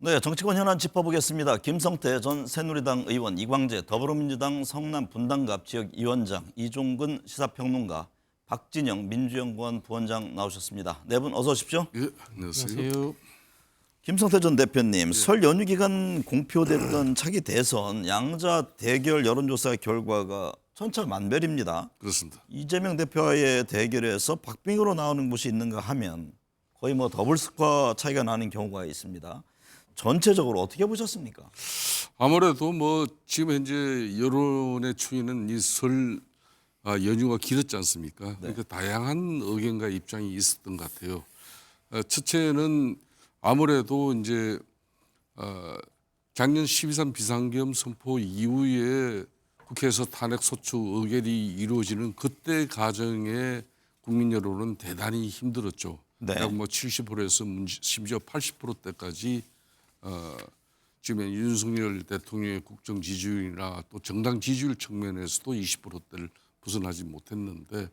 네, 정치권 현안 짚어보겠습니다. 김성태 전 새누리당 의원, 이광재 더불어민주당 성남 분당갑 지역위원장, 이종근 시사평론가, 박진영 민주연구원 부원장 나오셨습니다. 네 분 어서 오십시오. 예, 안녕하세요. 김성태 전 대표님, 설 연휴 기간 공표됐던 차기 대선 양자 대결 여론조사 결과가 천차만별입니다. 그렇습니다. 이재명 대표와의 대결에서 박빙으로 나오는 곳이 있는가 하면 거의 뭐 더블 스코어 차이가 나는 경우가 있습니다. 전체적으로 어떻게 보셨습니까? 아무래도 뭐 지금 현재 여론의 추이는 이 설 연휴가 길었지 않습니까? 그러니까 다양한 의견과 입장이 있었던 것 같아요. 첫째는 아무래도 이제 작년 12.3 비상계엄 선포 이후에 국회에서 탄핵 소추 의결이 이루어지는 그때 과정에 국민 여론은 대단히 힘들었죠. 네. 약 뭐 70%에서 심지어 80%대까지 지금 윤석열 대통령의 국정 지지율이나 또 정당 지지율 측면에서도 20%대를 벗어나지 못했는데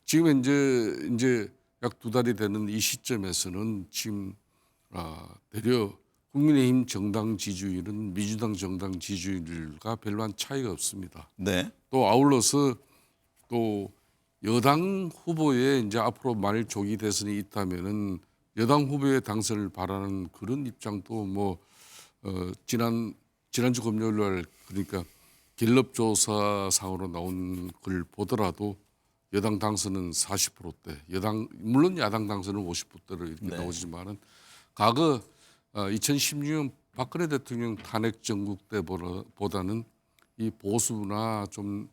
지금 이제 약 2달이 되는 이 시점에서는 지금 대려 국민의힘 정당 지지율은 민주당 정당 지지율과 별반 차이가 없습니다. 네. 또 아울러서 또 여당 후보에 이제 앞으로 만일 조기 대선이 있다면은 여당 후보의 당선을 바라는 그런 입장도 뭐 지난주 금요일 날 그러니까 갤럽 조사상으로 나온 걸 보더라도 여당 당선은 40%대, 물론 야당 당선은 50%대로 이렇게 나오지만은 과거 2016년 박근혜 대통령 탄핵 정국 때보다는 이 보수나 좀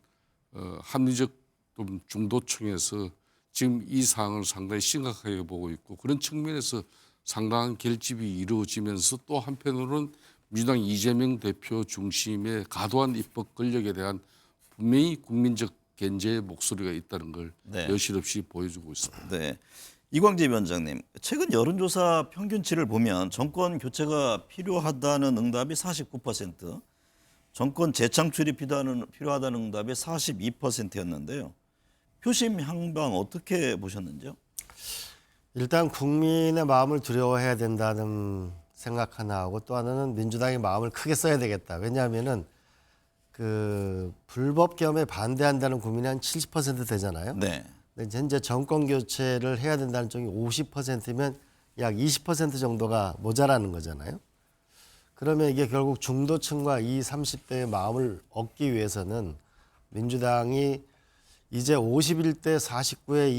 합리적 좀 중도층에서 지금 이 사항을 상당히 심각하게 보고 있고 그런 측면에서 상당한 결집이 이루어지면서 또 한편으로는 민주당 이재명 대표 중심의 과도한 입법 권력에 대한 분명히 국민적 견제의 목소리가 있다는 걸 여실없이 보여주고 있습니다. 네. 이광재 위원장님, 최근 여론조사 평균치를 보면 정권 교체가 필요하다는 응답이 49%, 정권 재창출이 필요하다는 응답이 42%였는데요. 표심 향방 어떻게 보셨는지요? 일단 국민의 마음을 두려워해야 된다는 생각 하나 하고 또 하나는 민주당의 마음을 크게 써야 되겠다. 왜냐하면은 그 불법 계엄에 반대한다는 국민이 한 70% 되잖아요. 네. 근데 현재 정권 교체를 해야 된다는 쪽이 50%면 약 20% 정도가 모자라는 거잖아요. 그러면 이게 결국 중도층과 20, 30대의 마음을 얻기 위해서는 민주당이 이제 51대 49의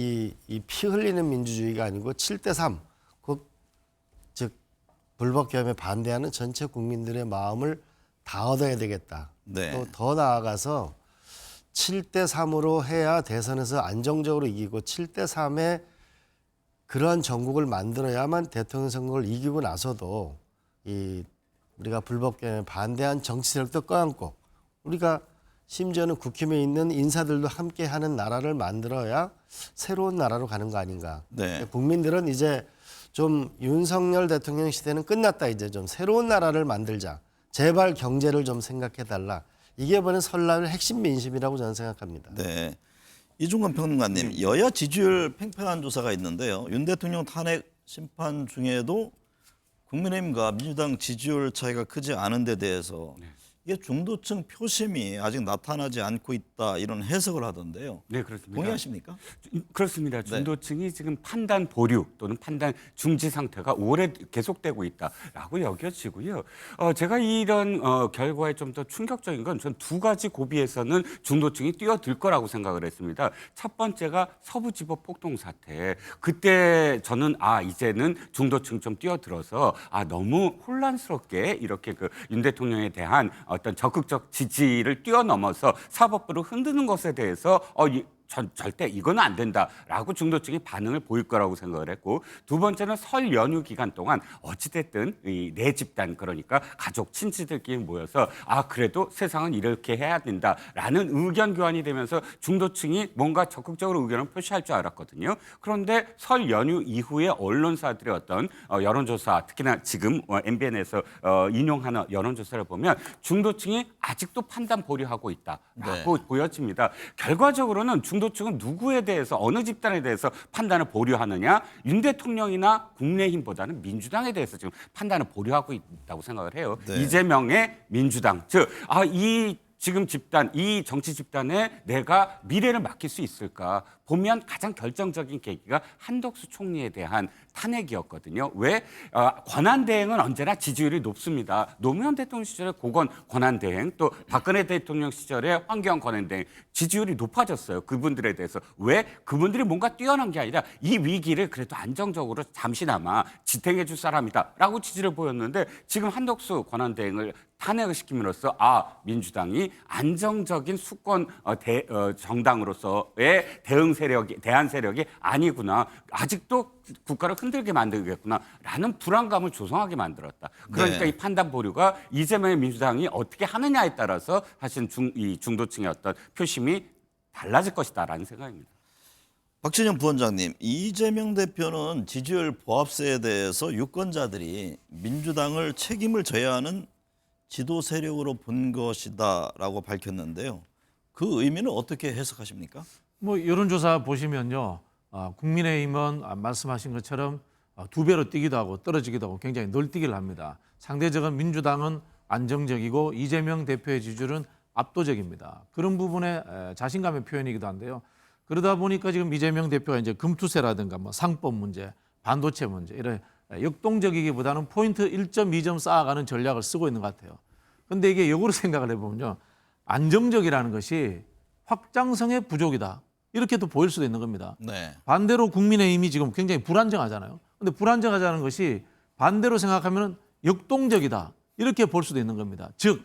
이 피 흘리는 민주주의가 아니고 7대 3, 즉 불법 계엄에 반대하는 전체 국민들의 마음을 다 얻어야 되겠다. 네. 또 더 나아가서 7대 3으로 해야 대선에서 안정적으로 이기고 7대 3의 그러한 전국을 만들어야만 대통령 선거를 이기고 나서도 이 우리가 불법 계엄에 반대한 정치 세력도 껴안고 우리가 심지어는 국힘에 있는 인사들도 함께하는 나라를 만들어야 새로운 나라로 가는 거 아닌가. 네. 국민들은 이제 좀 윤석열 대통령 시대는 끝났다. 이제 좀 새로운 나라를 만들자. 제발 경제를 좀 생각해달라. 이게 이번에 설날의 핵심 민심이라고 저는 생각합니다. 네. 이중근 평론가님, 여야 지지율 팽팽한 조사가 있는데요. 윤 대통령 탄핵 심판 중에도 국민의힘과 민주당 지지율 차이가 크지 않은 데 대해서 이게 중도층 표심이 아직 나타나지 않고 있다 이런 해석을 하던데요. 네, 그렇습니다. 동의하십니까? 그렇습니다. 중도층이 지금 판단 보류 또는 판단 중지 상태가 오래 계속되고 있다라고 여겨지고요. 제가 이런 결과에 좀 더 충격적인 건 전 두 가지 고비에서는 중도층이 뛰어들 거라고 생각을 했습니다. 첫 번째가 서부지법 폭동 사태. 그때 저는 이제는 중도층 좀 뛰어들어서 너무 혼란스럽게 이렇게 그 윤 대통령에 대한 어떤 적극적 지지를 뛰어넘어서 사법부를 흔드는 것에 대해서 절대 이거는 안 된다라고 중도층이 반응을 보일 거라고 생각을 했고 두 번째는 설 연휴 기간 동안 어찌됐든 이 내 집단 그러니까 가족 친지들끼리 모여서 그래도 세상은 이렇게 해야 된다라는 의견 교환이 되면서 중도층이 뭔가 적극적으로 의견을 표시할 줄 알았거든요. 그런데 설 연휴 이후에 언론사들의 어떤 여론조사 특히나 지금 MBN에서 인용하는 여론조사를 보면 중도층이 아직도 판단 보류하고 있다라고 보여집니다. 결과적으로는 중도 중도층은 누구에 대해서 어느 집단에 대해서 판단을 보류하느냐? 윤 대통령이나 국민의힘보다는 민주당에 대해서 지금 판단을 보류하고 있다고 생각을 해요. 네. 이재명의 민주당, 즉, 이 지금 집단, 이 정치 집단에 내가 미래를 맡길 수 있을까 보면 가장 결정적인 계기가 한덕수 총리에 대한 탄핵이었거든요. 왜? 권한대행은 언제나 지지율이 높습니다. 노무현 대통령 시절에 고건 권한대행, 또 박근혜 대통령 시절에 환경 권한대행 지지율이 높아졌어요. 그분들에 대해서. 왜? 그분들이 뭔가 뛰어난 게 아니라 이 위기를 그래도 안정적으로 잠시나마 지탱해 줄 사람이다라고 지지를 보였는데 지금 한덕수 권한대행을 탄핵을 시킴으로써 민주당이 안정적인 수권 정당으로서의 대안 세력이 아니구나. 아직도 국가를 흔들게 만들겠구나라는 불안감을 조성하게 만들었다. 그러니까 네. 이 판단 보류가 이재명의 민주당이 어떻게 하느냐에 따라서 사실 이 중도층의 어떤 표심이 달라질 것이다라는 생각입니다. 박진영 부원장님, 이재명 대표는 지지율 보합세에 대해서 유권자들이 민주당을 책임을 져야 하는 지도 세력으로 본 것이다라고 밝혔는데요. 그 의미는 어떻게 해석하십니까? 뭐 여론조사 보시면요, 국민의힘은 말씀하신 것처럼 2배로 뛰기도 하고 떨어지기도 하고 굉장히 널뛰기를 합니다. 상대적인 민주당은 안정적이고 이재명 대표의 지지율은 압도적입니다. 그런 부분에 자신감의 표현이기도 한데요. 그러다 보니까 지금 이재명 대표가 이제 금투세라든가 뭐 상법 문제, 반도체 문제 이런 역동적이기보다는 포인트 1점, 2점 쌓아가는 전략을 쓰고 있는 것 같아요. 그런데 이게 역으로 생각을 해보면요, 안정적이라는 것이 확장성의 부족이다. 이렇게도 보일 수도 있는 겁니다. 네. 반대로 국민의힘이 지금 굉장히 불안정하잖아요. 그런데 불안정하다는 것이 반대로 생각하면 역동적이다. 이렇게 볼 수도 있는 겁니다. 즉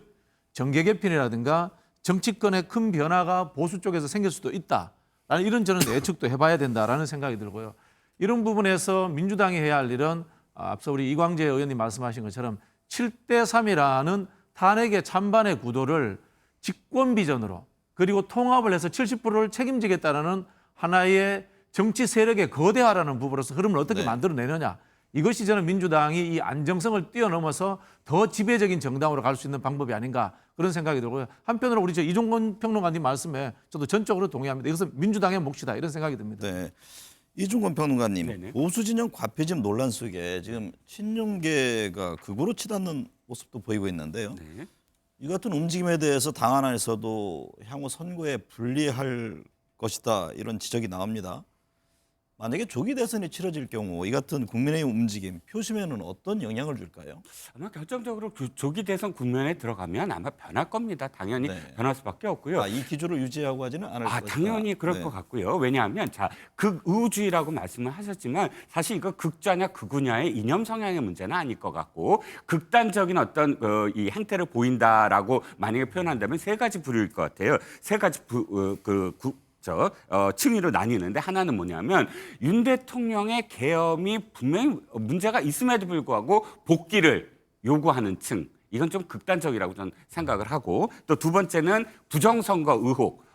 정계 개편이라든가 정치권의 큰 변화가 보수 쪽에서 생길 수도 있다. 라는 이런 저는 예측도 해봐야 된다라는 생각이 들고요. 이런 부분에서 민주당이 해야 할 일은 앞서 우리 이광재 의원님 말씀하신 것처럼 7대3이라는 탄핵의 찬반의 구도를 집권 비전으로 그리고 통합을 해서 70%를 책임지겠다는 하나의 정치 세력의 거대화라는 부분으로서 흐름을 어떻게 네. 만들어내느냐. 이것이 저는 민주당이 이 안정성을 뛰어넘어서 더 지배적인 정당으로 갈 수 있는 방법이 아닌가 그런 생각이 들고요. 한편으로 우리 이종건 평론가님 말씀에 저도 전적으로 동의합니다. 이것은 민주당의 몫이다 이런 생각이 듭니다. 네. 이중권 평론가님, 네네. 보수 진영 과표집 논란 속에 지금 친윤계가 극으로 치닫는 모습도 보이고 있는데요. 네. 이 같은 움직임에 대해서 당 안에서도 향후 선거에 불리할 것이다 이런 지적이 나옵니다. 만약에 조기 대선이 치러질 경우 이 같은 국민의힘 움직임 표심에는 어떤 영향을 줄까요? 아마 결정적으로 조기 대선 국면에 들어가면 아마 변할 겁니다. 당연히 네. 변할 수밖에 없고요. 이 기조를 유지하고 하지는 않을 것이다. 당연히 그럴 네. 것 같고요. 왜냐하면 극우주의라고 말씀을 하셨지만 사실 이거 극좌냐 극우냐의 이념 성향의 문제는 아닐 것 같고 극단적인 어떤 이 행태를 보인다라고 만약에 표현한다면 세 가지 부류일 것 같아요. 세 가지 층위로 나뉘는데 하나는 뭐냐면 윤 대통령의 계엄이 분명히 문제가 있음에도 불구하고 복귀를 요구하는 층. 이건 좀 극단적이라고 저는 생각을 하고 또 두 번째는 부정선거 의혹.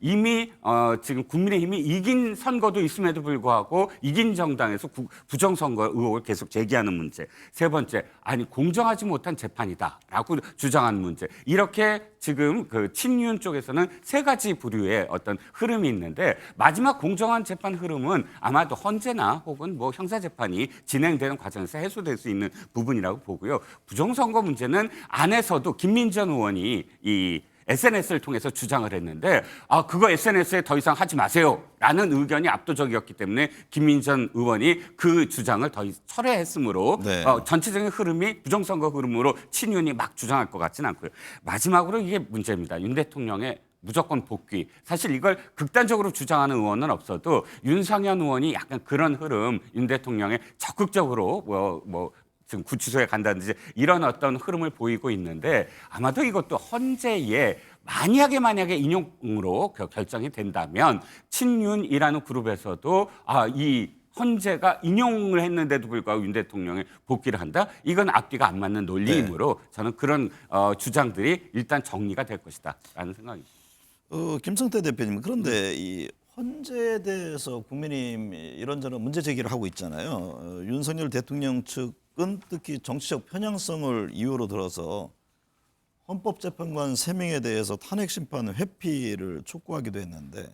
이미 지금 국민의힘이 이긴 선거도 있음에도 불구하고 이긴 정당에서 부정선거 의혹을 계속 제기하는 문제. 세 번째, 공정하지 못한 재판이다라고 주장하는 문제. 이렇게 지금 그 친윤 쪽에서는 세 가지 부류의 어떤 흐름이 있는데 마지막 공정한 재판 흐름은 아마도 헌재나 혹은 뭐 형사재판이 진행되는 과정에서 해소될 수 있는 부분이라고 보고요. 부정선거 문제는 안에서도 김민전 의원이 이 SNS를 통해서 주장을 했는데 그거 SNS에 더 이상 하지 마세요라는 의견이 압도적이었기 때문에 김민전 의원이 그 주장을 더 철회했으므로 네. 전체적인 흐름이 부정선거 흐름으로 친윤이 막 주장할 것 같지는 않고요. 마지막으로 이게 문제입니다. 윤 대통령의 무조건 복귀. 사실 이걸 극단적으로 주장하는 의원은 없어도 윤상현 의원이 약간 그런 흐름 윤 대통령의 적극적으로 지금 구치소에 간다든지 이런 어떤 흐름을 보이고 있는데 아마도 이것도 헌재에 만약에 인용으로 결정이 된다면 친윤이라는 그룹에서도 이 헌재가 인용을 했는데도 불구하고 윤 대통령의 복귀를 한다? 이건 앞뒤가 안 맞는 논리이므로 저는 그런 주장들이 일단 정리가 될 것이다라는 생각입니다. 김성태 대표님, 그런데 이 헌재에 대해서 국민의힘 이런저런 문제 제기를 하고 있잖아요. 윤석열 대통령 측은 특히 정치적 편향성을 이유로 들어서 헌법재판관 3명에 대해서 탄핵 심판 회피를 촉구하기도 했는데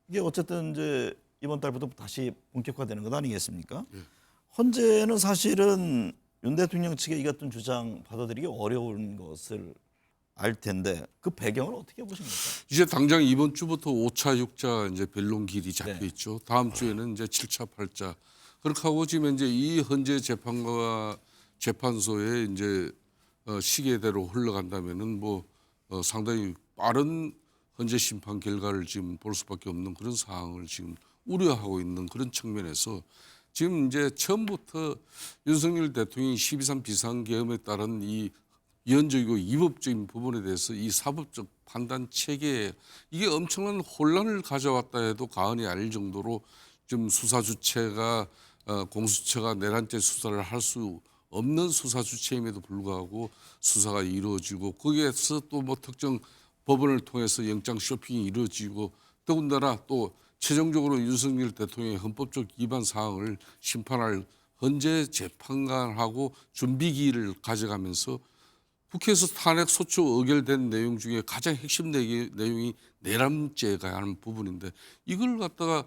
이게 어쨌든 이제 이번 달부터 다시 본격화되는 것 아니겠습니까? 헌재는 사실은 윤 대통령 측의 이 같은 주장 받아들이기 어려운 것을 알 텐데 그 배경을 어떻게 보십니까? 이제 당장 이번 주부터 5차, 6차 이제 변론길이 잡혀 네. 있죠. 다음 주에는 이제 7차, 8차. 그렇게 하고 지금 이제 이 헌재 재판과 재판소의 이제 시계대로 흘러간다면은 뭐 상당히 빠른 헌재 심판 결과를 지금 볼 수밖에 없는 그런 상황을 지금 우려하고 있는 그런 측면에서 지금 이제 처음부터 윤석열 대통령이 12.3 비상계엄에 따른 이 위헌적이고 위법적인 부분에 대해서 이 사법적 판단 체계에 이게 엄청난 혼란을 가져왔다 해도 과언이 아닐 정도로 지금 수사 주체가 공수처가 내란죄 수사를 할 수 없는 수사 주체임에도 불구하고 수사가 이루어지고 거기에서 또 뭐 특정 법원을 통해서 영장 쇼핑이 이루어지고 더군다나 또 최종적으로 윤석열 대통령의 헌법적 위반 사항을 심판할 헌재 재판관하고 준비기를 가져가면서 국회에서 탄핵 소추 의결된 내용 중에 가장 핵심 내용이 내란죄가 하는 부분인데 이걸 갖다가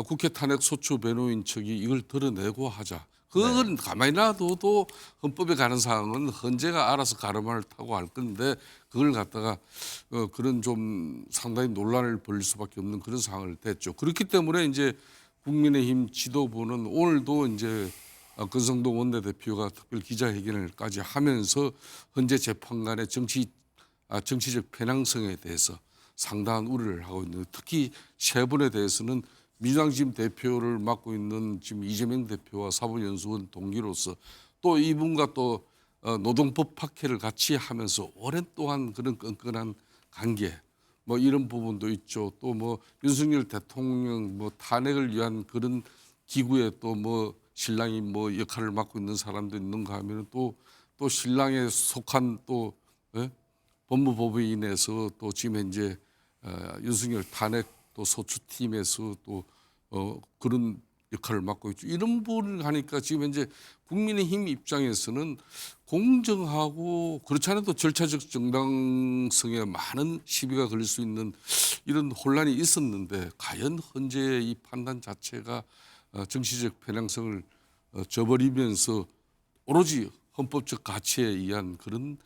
국회 탄핵 소추 변호인 측이 이걸 드러내고 하자. 그건 가만히 놔둬도 헌법에 가는 사항은 헌재가 알아서 가르마를 타고 할 건데 그걸 갖다가 그런 좀 상당히 논란을 벌일 수밖에 없는 그런 상황을 됐죠. 그렇기 때문에 이제 국민의힘 지도부는 오늘도 이제 권성동 원내대표가 특별 기자회견을까지 하면서 헌재 재판관의 정치적 편향성에 대해서 상당한 우려를 하고 있는 특히 세 분에 대해서는 민주당 지금 대표를 맡고 있는 지금 이재명 대표와 사법연수원 동기로서 또 이분과 또 노동법 박해를 같이 하면서 오랜 동안 그런 끈끈한 관계 뭐 이런 부분도 있죠. 또 뭐 윤석열 대통령 뭐 탄핵을 위한 그런 기구에 또 뭐 신랑이 뭐 역할을 맡고 있는 사람도 있는가 하면은 또 신랑에 속한 또 법무법인에서 또 지금 현재 윤석열 탄핵 또 소추팀에서 또 그런 역할을 맡고 있죠. 이런 부분을 하니까 지금 현재 국민의힘 입장에서는 공정하고 그렇지 않아도 절차적 정당성에 많은 시비가 걸릴 수 있는 이런 혼란이 있었는데 과연 헌재의 이 판단 자체가 정치적 편향성을 저버리면서 오로지 헌법적 가치에 의한 그런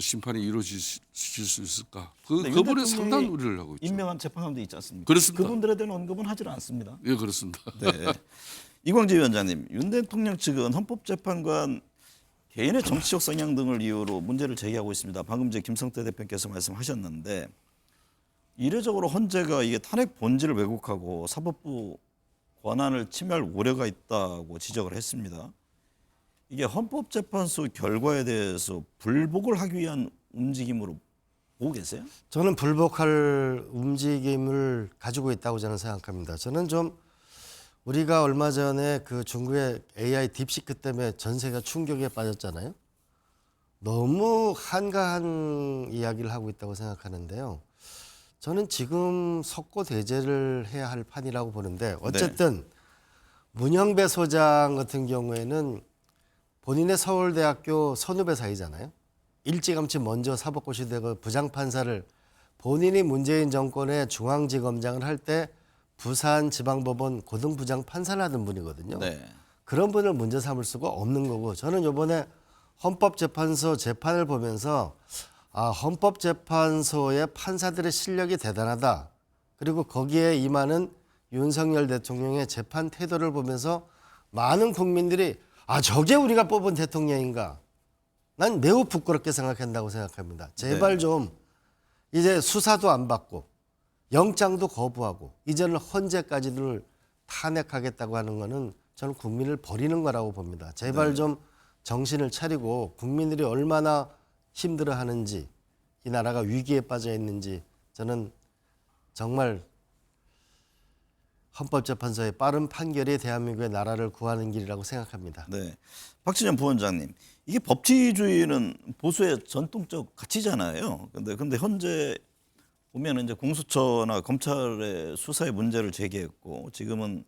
심판이 이루어질 수 있을까? 그 부분에 상당한 우려를 하고 있죠. 임명한 재판관도 있지 않습니까? 그렇습니다. 그분들에 대한 언급은 하질 않습니다. 예, 그렇습니다. 네. 이광재 위원장님, 윤 대통령 측은 헌법재판관 개인의 정치적 성향 등을 이유로 문제를 제기하고 있습니다. 방금 이제 김성태 대표께서 말씀하셨는데 이례적으로 헌재가 이게 탄핵 본질을 왜곡하고 사법부 권한을 침해할 우려가 있다고 지적을 했습니다. 이게 헌법재판소 결과에 대해서 불복을 하기 위한 움직임으로 보고 계세요? 저는 불복할 움직임을 가지고 있다고 저는 생각합니다. 저는 좀 우리가 얼마 전에 그 중국의 AI 딥시크 때문에 전 세계가 충격에 빠졌잖아요. 너무 한가한 이야기를 하고 있다고 생각하는데요. 저는 지금 석고대죄를 해야 할 판이라고 보는데 어쨌든 문영배 소장 같은 경우에는 본인의 서울대학교 선후배 사이잖아요. 일찌감치 먼저 사법고시 되고 부장판사를 본인이 문재인 정권의 중앙지검장을 할 때 부산지방법원 고등부장판사를 하던 분이거든요. 네. 그런 분을 문제 삼을 수가 없는 거고 저는 이번에 헌법재판소 재판을 보면서 헌법재판소의 판사들의 실력이 대단하다. 그리고 거기에 임하는 윤석열 대통령의 재판 태도를 보면서 많은 국민들이 저게 우리가 뽑은 대통령인가? 난 매우 부끄럽게 생각한다고 생각합니다. 제발 좀 이제 수사도 안 받고 영장도 거부하고 이제는 헌재까지를 탄핵하겠다고 하는 거는 저는 국민을 버리는 거라고 봅니다. 제발 좀 정신을 차리고 국민들이 얼마나 힘들어하는지 이 나라가 위기에 빠져 있는지 저는 정말 헌법재판소의 빠른 판결이 대한민국의 나라를 구하는 길이라고 생각합니다. 네. 박지원 부원장님, 이게 법치주의는 보수의 전통적 가치잖아요. 근데 현재 보면 이제 공수처나 검찰의 수사의 문제를 제기했고 지금은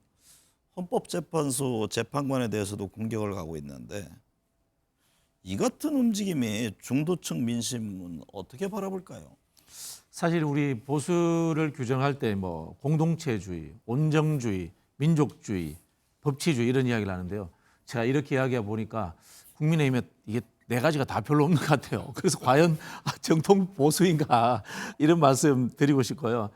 헌법재판소 재판관에 대해서도 공격을 가고 있는데 이 같은 움직임이 중도층 민심은 어떻게 바라볼까요? 사실 우리 보수를 규정할 때 뭐 공동체주의, 온정주의, 민족주의, 법치주의 이런 이야기를 하는데요. 제가 이렇게 이야기해 보니까 국민의힘에 이게 네 가지가 다 별로 없는 것 같아요. 그래서 과연 정통 보수인가 이런 말씀 드리고 싶고요.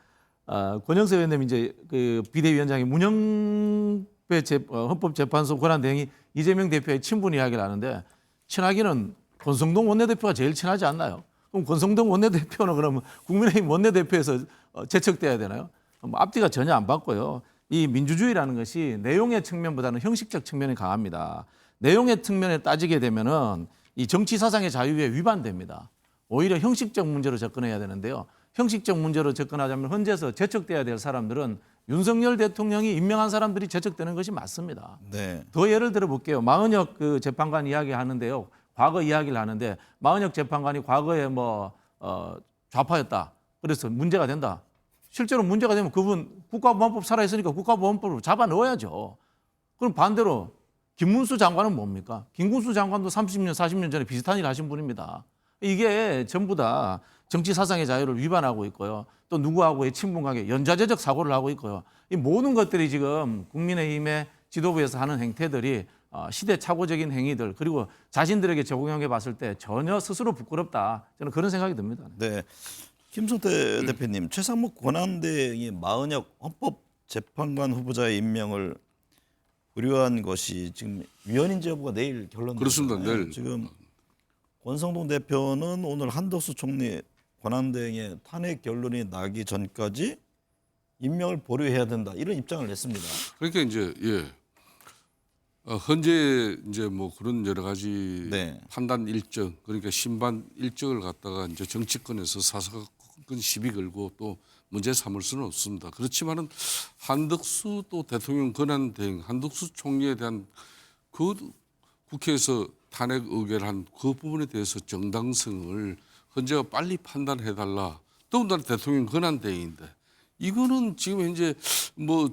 권영세 의원님 이제 그 비대위원장이 문영배 헌법재판소 권한대행이 이재명 대표의 친분 이야기를 하는데 친하기는 권성동 원내대표가 제일 친하지 않나요? 그럼 권성동 원내대표는 그러면 국민의힘 원내대표에서 제척돼야 되나요? 앞뒤가 전혀 안 맞고요. 이 민주주의라는 것이 내용의 측면보다는 형식적 측면이 강합니다. 내용의 측면에 따지게 되면은 이 정치 사상의 자유에 위반됩니다. 오히려 형식적 문제로 접근해야 되는데요. 형식적 문제로 접근하자면 현재서 제척돼야 될 사람들은 윤석열 대통령이 임명한 사람들이 제척되는 것이 맞습니다. 네. 더 예를 들어 볼게요. 마은혁 그 재판관 이야기 하는데요. 과거 이야기를 하는데 마은혁 재판관이 과거에 좌파였다. 그래서 문제가 된다. 실제로 문제가 되면 그분 국가보안법 살아있으니까 국가보안법으로 잡아 넣어야죠. 그럼 반대로 김문수 장관은 뭡니까? 김문수 장관도 30년, 40년 전에 비슷한 일 하신 분입니다. 이게 전부 다 정치 사상의 자유를 위반하고 있고요. 또 누구하고의 친분관계, 연좌제적 사고를 하고 있고요. 이 모든 것들이 지금 국민의힘의 지도부에서 하는 행태들이 시대착오적인 행위들 그리고 자신들에게 적용해 봤을 때 전혀 스스로 부끄럽다. 저는 그런 생각이 듭니다. 네. 김성태 대표님, 최상목 권한대행이 마은혁 헌법재판관 후보자의 임명을 불효한 것이 지금 위헌인지 여부가 내일 결론. 그렇습니다. 내일. 지금 권성동 대표는 오늘 한덕수 총리 권한대행의 탄핵 결론이 나기 전까지 임명을 보류해야 된다 이런 입장을 냈습니다. 그러니까 이제 현재 이제 뭐 그런 여러 가지 네. 판단 일정 그러니까 신반 일정을 갖다가 이제 정치권에서 사사건 시비 걸고 또 문제 삼을 수는 없습니다. 그렇지만은 한덕수 또 대통령 권한 대행, 한덕수 총리에 대한 그 국회에서 탄핵 의결한 그 부분에 대해서 정당성을 현재가 빨리 판단해 달라. 더군다나 대통령 권한 대행인데 이거는 지금 현재 뭐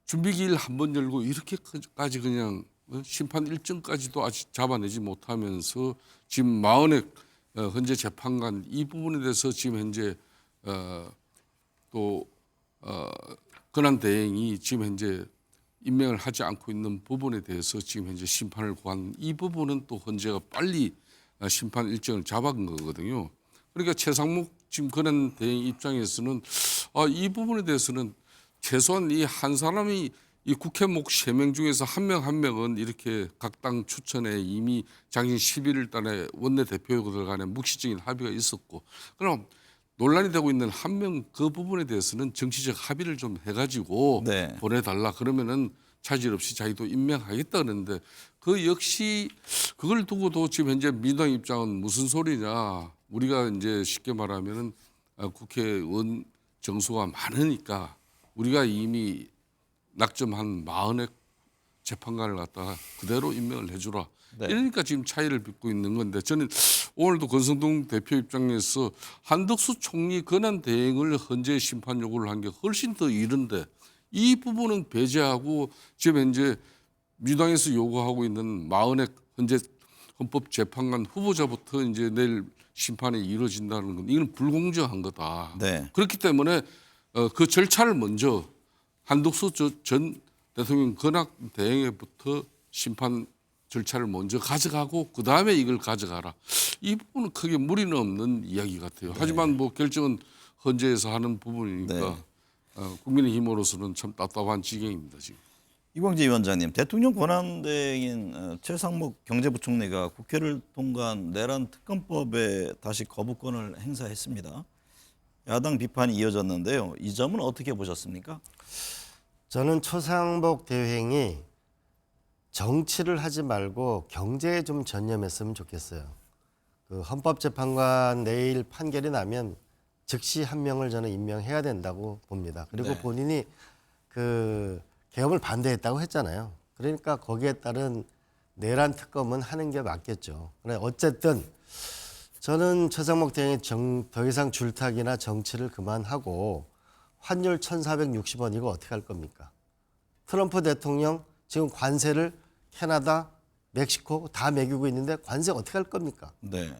준비기일 한 번 열고 이렇게까지 그냥 심판 일정까지도 아직 잡아내지 못하면서 지금 마은혁 현재 재판관 이 부분에 대해서 지금 현재 또 권한 대행이 지금 현재 임명을 하지 않고 있는 부분에 대해서 지금 현재 심판을 구한 이 부분은 또 현재가 빨리 심판 일정을 잡은 거거든요. 그러니까 최상목 지금 권한 대행 입장에서는 이 부분에 대해서는 최소한 이 한 사람이 이 국회목 3명 중에서 한 명은 이렇게 각 당 추천에 이미 작년 11월 달에 원내대표들 간에 묵시적인 합의가 있었고 그럼 논란이 되고 있는 한 명 그 부분에 대해서는 정치적 합의를 좀 해가지고 네. 보내달라 그러면은 차질 없이 자기도 임명하겠다 그러는데 그 역시 그걸 두고도 지금 현재 민주당 입장은 무슨 소리냐 우리가 이제 쉽게 말하면은 국회의원 정수가 많으니까 우리가 이미 낙점한 40의 재판관을 갖다가 그대로 임명을 해주라. 네. 이러니까 지금 차이를 빚고 있는 건데 저는 오늘도 권성동 대표 입장에서 한덕수 총리 권한 대행을 현재 심판 요구를 한 게 훨씬 더 이른데 이 부분은 배제하고 지금 현재 민주당에서 요구하고 있는 40의 현재 헌법재판관 후보자부터 이제 내일 심판이 이루어진다는 건 이건 불공정한 거다. 네. 그렇기 때문에 그 절차를 먼저 한덕수 전 대통령 권한 대행에부터 심판 절차를 먼저 가져가고 그 다음에 이걸 가져가라. 이 부분은 크게 무리는 없는 이야기 같아요. 하지만 뭐 결정은 헌재에서 하는 부분이니까 국민의힘으로서는 참 답답한 지경입니다 지금. 이광재 위원장님, 대통령 권한대행인 최상목 경제부총리가 국회를 통과한 내란 특검법에 다시 거부권을 행사했습니다. 야당 비판이 이어졌는데요. 이 점은 어떻게 보셨습니까? 저는 최상목 대행이 정치를 하지 말고 경제에 좀 전념했으면 좋겠어요. 그 헌법재판관 내일 판결이 나면 즉시 한 명을 저는 임명해야 된다고 봅니다. 그리고 네. 본인이 그 개업을 반대했다고 했잖아요. 그러니까 거기에 따른 내란 특검은 하는 게 맞겠죠. 그래 어쨌든 저는 최상목 대행이 더 이상 줄타기나 정치를 그만하고 환율 1,460원 이거 어떻게 할 겁니까? 트럼프 대통령 지금 관세를 캐나다, 멕시코 다 매기고 있는데 관세 어떻게 할 겁니까? 네.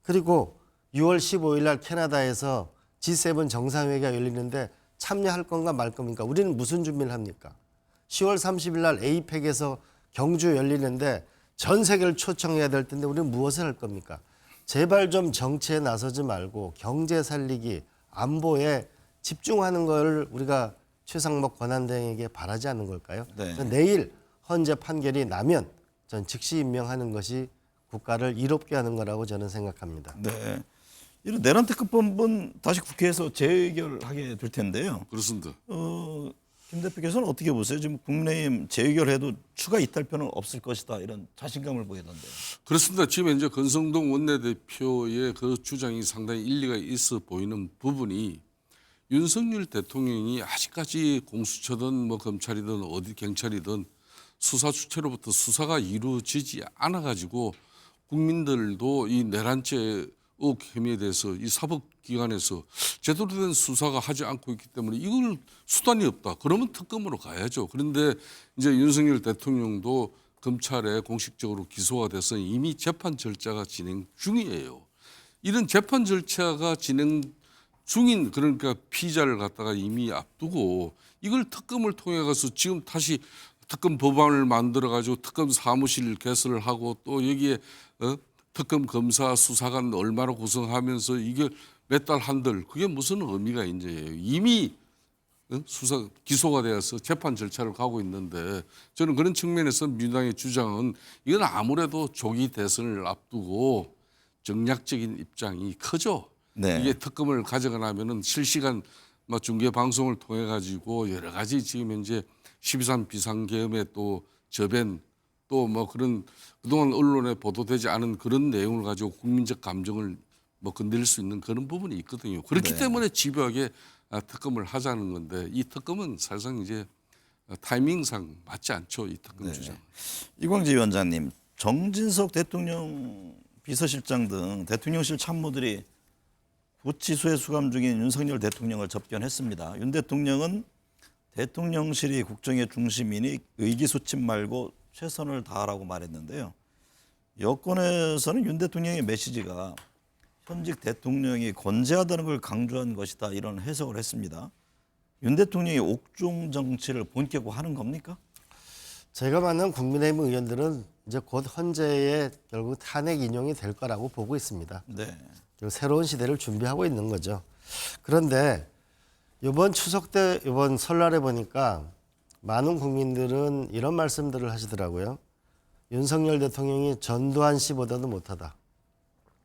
그리고 6월 15일 날 캐나다에서 G7 정상회의가 열리는데 참여할 건가 말 겁니까? 우리는 무슨 준비를 합니까? 10월 30일 날 APEC에서 경주 열리는데 전 세계를 초청해야 될 텐데 우리는 무엇을 할 겁니까? 제발 좀 정치에 나서지 말고 경제 살리기, 안보에 집중하는 걸 우리가 최상목 권한대행에게 바라지 않는 걸까요? 네. 내일 헌재 판결이 나면 전 즉시 임명하는 것이 국가를 이롭게 하는 거라고 저는 생각합니다. 네. 이런 내란 특검법은 다시 국회에서 재의결하게 될 텐데요. 그렇습니다. 김 대표께서는 어떻게 보세요? 지금 국민의힘 재의결해도 추가 이탈표는 없을 것이다 이런 자신감을 보이던데요. 그렇습니다. 지금 이제 권성동 원내대표의 그 주장이 상당히 일리가 있어 보이는 부분이 윤석열 대통령이 아직까지 공수처든 뭐 검찰이든 어디 경찰이든 수사 주체로부터 수사가 이루어지지 않아 가지고 국민들도 이 내란죄 의혹 혐의에 대해서 이 사법기관에서 제대로 된 수사가 하지 않고 있기 때문에 이걸 수단이 없다. 그러면 특검으로 가야죠. 그런데 이제 윤석열 대통령도 검찰에 공식적으로 기소가 돼서 이미 재판 절차가 진행 중이에요. 이런 재판 절차가 진행 중인 그러니까 피의자를 갖다가 이미 앞두고 이걸 특검을 통해 가서 지금 다시 특검 법안을 만들어 가지고 특검 사무실 개설을 하고 또 여기에 특검 검사 수사관 얼마나 구성하면서 이게 몇 달 한들 그게 무슨 의미가 있는지 이미 수사 기소가 되어서 재판 절차를 가고 있는데 저는 그런 측면에서 민주당의 주장은 이건 아무래도 조기 대선을 앞두고 정략적인 입장이 크죠. 네. 이게 특검을 가져가 나면은 실시간 중계 방송을 통해 가지고 여러 가지 지금 현재 12.3 비상계엄의 또 저변 또 뭐 그런 그동안 언론에 보도되지 않은 그런 내용을 가지고 국민적 감정을 뭐 건드릴 수 있는 그런 부분이 있거든요. 그렇기 네. 때문에 집요하게 특검을 하자는 건데 이 특검은 사실상 이제 타이밍상 맞지 않죠. 이 특검 주장. 이광재 위원장님, 정진석 대통령 비서실장 등 대통령실 참모들이 구치소에 수감 중인 윤석열 대통령을 접견했습니다. 윤 대통령은 대통령실이 국정의 중심이니 의기소침 말고 최선을 다하라고 말했는데요. 여권에서는 윤 대통령의 메시지가 현직 대통령이 건재하다는 걸 강조한 것이다 이런 해석을 했습니다. 윤 대통령이 옥중 정치를 본격화하는 겁니까? 제가 만난 국민의힘 의원들은 이제 곧 헌재에 결국 탄핵 인용이 될 거라고 보고 있습니다. 네. 그리고 새로운 시대를 준비하고 있는 거죠. 그런데 이번 추석 때 이번 설날에 보니까 많은 국민들은 이런 말씀들을 하시더라고요. 윤석열 대통령이 전두환 씨보다도 못하다.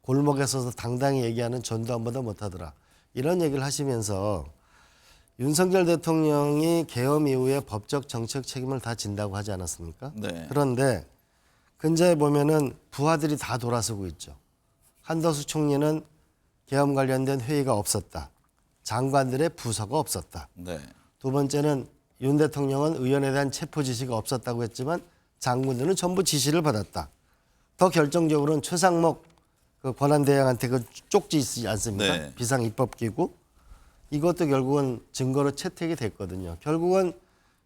골목에 서서 당당히 얘기하는 전두환보다 못하더라. 이런 얘기를 하시면서 윤석열 대통령이 계엄 이후에 법적 정책 책임을 다 진다고 하지 않았습니까? 네. 그런데 근자에 보면은 부하들이 다 돌아서고 있죠. 한덕수 총리는 계엄 관련된 회의가 없었다. 장관들의 부서가 없었다. 네. 두 번째는 윤 대통령은 의원에 대한 체포 지시가 없었다고 했지만 장군들은 전부 지시를 받았다. 더 결정적으로는 최상목 그 권한대행한테 그 쪽지 있지 않습니까? 네. 비상입법기구. 이것도 결국은 증거로 채택이 됐거든요. 결국은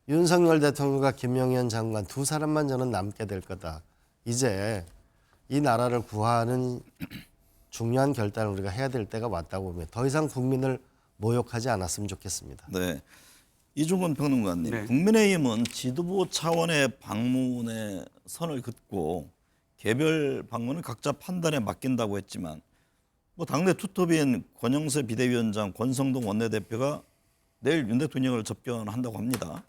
윤석열 대통령과 김용현 장관 두 사람만 저는 남게 될 거다. 이제 이 나라를 구하는 중요한 결단을 우리가 해야 될 때가 왔다고 보면 더 이상 국민을 모욕하지 않았으면 좋겠습니다. 네. 이종건 평론가님, 네. 국민의힘은 지도부 차원의 방문에 선을 긋고 개별 방문은 각자 판단에 맡긴다고 했지만 뭐 당내 투톱인 권영세 비대위원장, 권성동 원내대표가 내일 윤 대통령을 접견한다고 합니다.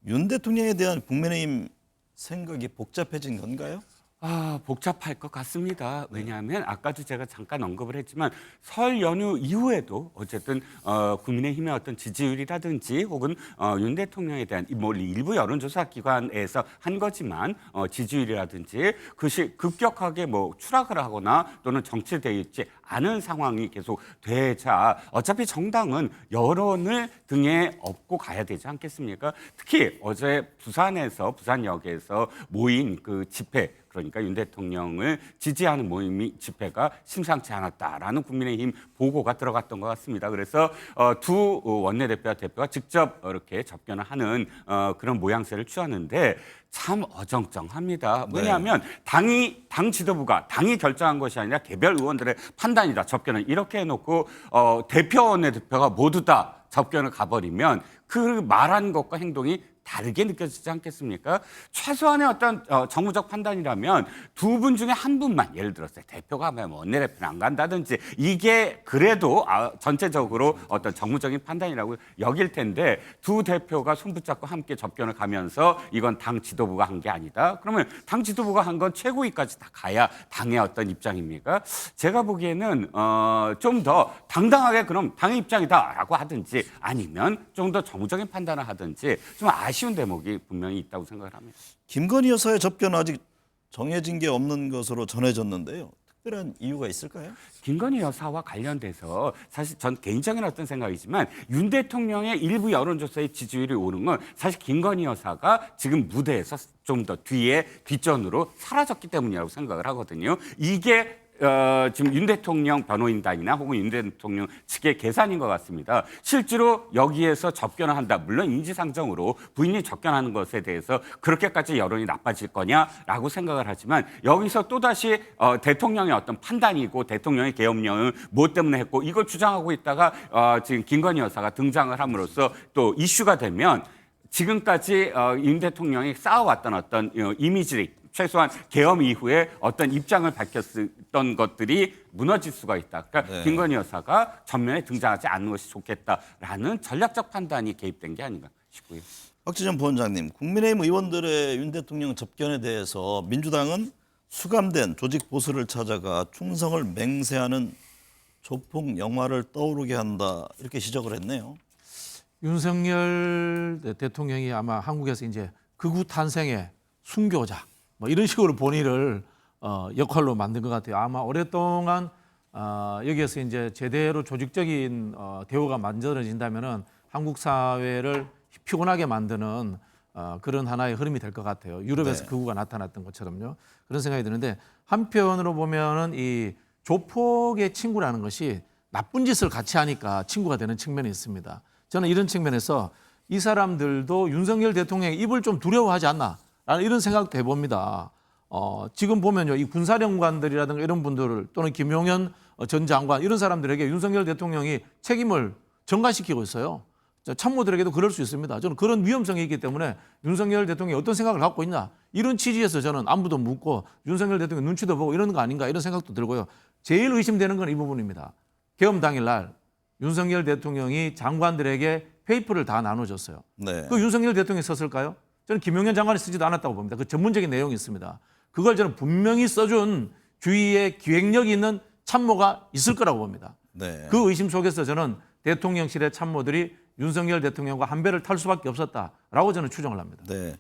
윤 대통령에 대한 국민의힘 생각이 복잡해진 건가요? 복잡할 것 같습니다. 왜냐하면 아까도 제가 잠깐 언급을 했지만 설 연휴 이후에도 어쨌든 국민의힘의 어떤 지지율이라든지 혹은 윤 대통령에 대한 뭐 일부 여론조사 기관에서 한 거지만 지지율이라든지 그것이 급격하게 뭐 추락을 하거나 또는 정체되어 있지 않은 상황이 계속 되자 어차피 정당은 여론을 등에 업고 가야 되지 않겠습니까? 특히 어제 부산역에서 모인 그 집회 그러니까 윤 대통령을 지지하는 모임이 집회가 심상치 않았다라는 국민의힘 보고가 들어갔던 것 같습니다. 그래서 두 원내대표와 대표가 직접 이렇게 접견을 하는 그런 모양새를 취하는데 참 어정쩡합니다. 왜냐하면 당 지도부가 당이 결정한 것이 아니라 개별 의원들의 판단 판단이다. 접견은 이렇게 해놓고 대표원의 대표가 모두 다 접견을 가버리면 그 말한 것과 행동이 다르게 느껴지지 않겠습니까? 최소한의 어떤 정무적 판단이라면 두 분 중에 한 분만, 예를 들어서 대표가 하면 원내대표는 안 간다든지, 이게 그래도 전체적으로 어떤 정무적인 판단이라고 여길 텐데, 두 대표가 손붙잡고 함께 접견을 가면서 이건 당 지도부가 한 게 아니다. 그러면 당 지도부가 한 건 최고위까지 다 가야 당의 어떤 입장입니까? 제가 보기에는 좀 더 당당하게 그럼 당의 입장이다라고 하든지, 아니면 좀 더 정무적인 판단을 하든지, 좀 아쉬운 대목이 분명히 있다고 생각을 합니다. 김건희 여사의 접견은 아직 정해진 게 없는 것으로 전해졌는데요. 특별한 이유가 있을까요? 김건희 여사와 관련돼서 사실 전 개인적인 어떤 생각이지만, 윤 대통령의 일부 여론조사의 지지율이 오른 건 사실 김건희 여사가 지금 무대에서 좀 더 뒷전으로 사라졌기 때문이라고 생각을 하거든요. 이게 지금 윤 대통령 변호인단이나 혹은 윤 대통령 측의 계산인 것 같습니다. 실제로 여기에서 접견을 한다. 물론 인지상정으로 부인이 접견하는 것에 대해서 그렇게까지 여론이 나빠질 거냐라고 생각을 하지만, 여기서 또다시 대통령의 어떤 판단이고 대통령의 계엄령은 뭐 때문에 했고 이걸 주장하고 있다가 지금 김건희 여사가 등장을 함으로써 또 이슈가 되면, 지금까지 윤 대통령이 쌓아왔던 어떤 이미지, 최소한 계엄 이후에 어떤 입장을 밝혔던 것들이 무너질 수가 있다. 그러니까 네. 김건희 여사가 전면에 등장하지 않는 것이 좋겠다라는 전략적 판단이 개입된 게 아닌가 싶고요. 박지원 부원장님, 국민의힘 의원들의 윤 대통령 접견에 대해서 민주당은 수감된 조직 보수를 찾아가 충성을 맹세하는 조폭 영화를 떠오르게 한다, 이렇게 지적을 했네요. 윤석열 대통령이 아마 한국에서 이제 극우 탄생의 순교자 뭐 이런 식으로 본인을 역할로 만든 것 같아요. 아마 오랫동안 여기에서 이제 제대로 조직적인 대우가 만들어진다면은 한국 사회를 피곤하게 만드는 그런 하나의 흐름이 될 것 같아요. 유럽에서 네. 극우가 나타났던 것처럼요. 그런 생각이 드는데, 한편으로 보면은 이 조폭의 친구라는 것이 나쁜 짓을 같이 하니까 친구가 되는 측면이 있습니다. 저는 이런 측면에서 이 사람들도 윤석열 대통령의 입을 좀 두려워하지 않나, 라는 이런 생각도 해봅니다. 지금 보면요, 이 군사령관들이라든가 이런 분들을, 또는 김용현 전 장관 이런 사람들에게 윤석열 대통령이 책임을 전가시키고 있어요. 참모들에게도 그럴 수 있습니다. 저는 그런 위험성이 있기 때문에 윤석열 대통령이 어떤 생각을 갖고 있나, 이런 취지에서 저는 안부도 묻고 윤석열 대통령 눈치도 보고 이러는 거 아닌가, 이런 생각도 들고요. 제일 의심되는 건 이 부분입니다. 계엄 당일날 윤석열 대통령이 장관들에게 페이퍼를 다 나눠줬어요. 네. 그 윤석열 대통령이 썼을까요? 저는 김용현 장관이 쓰지도 않았다고 봅니다. 그 전문적인 내용이 있습니다. 그걸 저는 분명히 써준 주위에 기획력이 있는 참모가 있을 거라고 봅니다. 네. 그 의심 속에서 저는 대통령실의 참모들이 윤석열 대통령과 한 배를 탈 수밖에 없었다라고 저는 추정을 합니다. 네.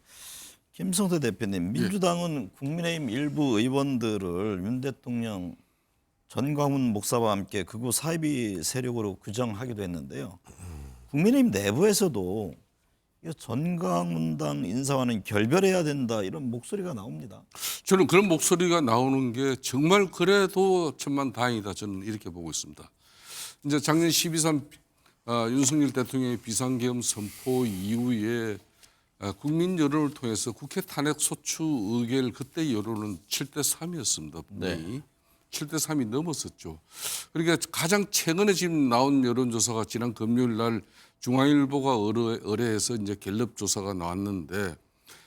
김성태 대표님, 민주당은 국민의힘 일부 의원들을 윤 대통령 전광훈 목사와 함께 극우 사이비 세력으로 규정하기도 했는데요. 국민의힘 내부에서도 전광훈당 인사와는 결별해야 된다, 이런 목소리가 나옵니다. 저는 그런 목소리가 나오는 게 정말 그래도 천만다행이다, 저는 이렇게 보고 있습니다. 이제 작년 12.3 윤석열 대통령의 비상계엄 선포 이후에 국민 여론을 통해서 국회 탄핵 소추 의결, 그때 여론은 7대3이었습니다. 분명히. 7대3이 넘었었죠. 그러니까 가장 최근에 지금 나온 여론조사가 지난 금요일 날 중앙일보가 의뢰해서 이제 갤럽 조사가 나왔는데,